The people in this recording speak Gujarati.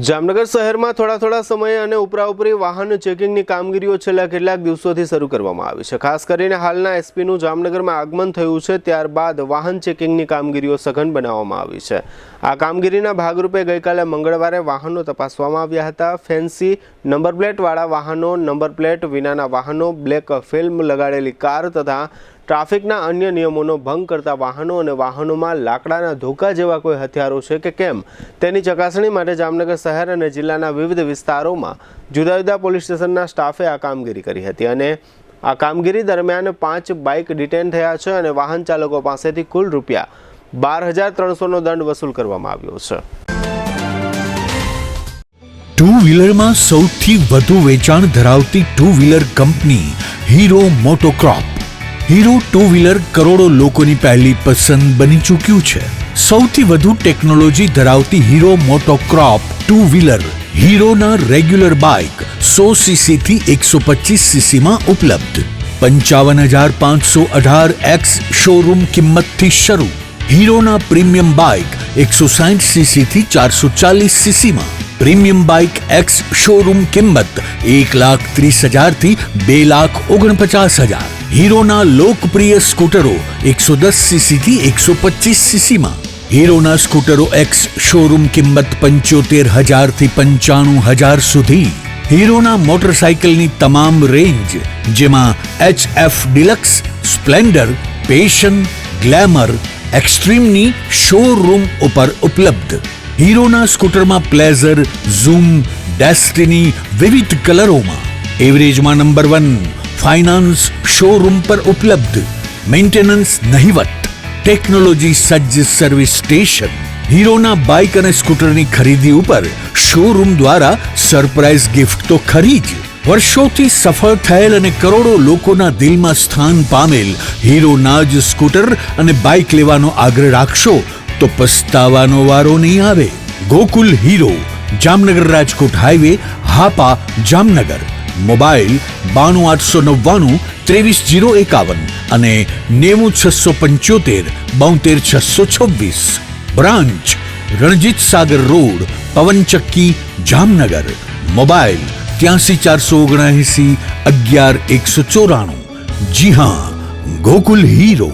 જામનગર શહેરમાં થોડા સમયે અને ઉપરાઉપરી વાહન ચેકિંગની કામગીરીઓ છેલ્લા કેટલાક દિવસોથી શરૂ કરવામાં આવી છે। ખાસ કરીને હાલના એસપીનું જામનગરમાં આગમન થયું છે, ત્યારબાદ વાહન ચેકિંગની કામગીરીઓ સઘન બનાવવામાં આવી છે। આ કામગીરીના ભાગરૂપે ગઈકાલે મંગળવારે વાહનો તપાસવામાં આવ્યા હતા। ફેન્સી નંબર પ્લેટવાળા વાહનો, નંબર પ્લેટ વિનાના વાહનો, બ્લેક ફિલ્મ લગાડેલી કાર તથા ટ્રાફિકના અન્ય નિયમોનો ભંગ કરતા વાહનો અને વાહનોમાં લાકડાના ધોકા જેવા કોઈ હથિયારો છે કે કેમ તેની ચકાસણી માટે જામનગર શહેર અને જિલ્લાના વિવિધ વિસ્તારોમાં જુદા જુદા પોલીસ સ્ટેશનના સ્ટાફે આ કામગીરી કરી હતી અને આ કામગીરી દરમિયાન 5 બાઇક ડિટેન થયા છે અને વાહન ચાલકો પાસેથી કુલ ₹12,300નો દંડ વસૂલ કરવામાં આવ્યો છે। ટુ વ્હીલરમાં સૌથી વધુ વેચાણ ધરાવતી ટુ વ્હીલર કંપની Hero MotoCorp. Hero two wheeler કરોડો લોકોની પહેલી પસંદ બની ચૂક્યું છે। સૌથી વધુ ટેકનોલોજી ધરાવતી હીરો મોટોક્રોપ ટુ વ્હીલર હીરોના રેગ્યુલર બાઇક 100cc થી 125cc માં ઉપલબ્ધ। 55,518X શોરૂમ કિંમતથી શરૂ। હીરોના પ્રીમિયમ બાઇક 160cc થી 440cc માં। પ્રીમિયમ બાઇક X શોરૂમ કિંમત 1,30,000 થી 2,49,000। હીરોના લોકપ્રિય સ્કૂટરો 110cc થી 125cc માં। હીરોના સ્કૂટરો X શોરૂમ કિંમત 75,000 થી 95,000 સુધી। હીરોના મોટરસાઇકલની તમામ રેન્જ જેમાં HF deluxe, Splendor, Passion, Glamour, એક્સ્ટ્રીમની શોરૂમ ઉપર ઉપલબ્ધ। હીરોના સ્કૂટરમાં પ્લેઝર, ઝૂમ, ડેસ્ટિની વિવિધ કલરોમાં। એવરેજમાં નંબર 1 ફાઇનાન્સ શોરૂમ પર ઉપલબ્ધ। મેન્ટેનન્સ નહિવત, ટેકનોલોજી સજ્જ સર્વિસ સ્ટેશન। હીરોના બાઇક અને સ્કૂટરની ખરીદી ઉપર શોરૂમ દ્વારા સરપ્રાઇઝ ગિફ્ટ તો ખરી જ। વર્ષોથી સફળ થયેલ અને કરોડો લોકોના દિલમાં સ્થાન પામેલ હીરોના જ સ્કૂટર અને બાઇક લેવાનો આગ્રહ રાખશો તો પસ્તાવાનો વારો નહીં આવે। Gokul hero, Jamnagar Rajkot highway, Hapa, Jamnagar. Mobile 92,899 23,051 અને 90,675 72,626। Branch Ranjit Sagar road, પવનચક્કી, Jamnagar. Mobile 83,479 11,194। જી હા, ગોકુલ હીરો।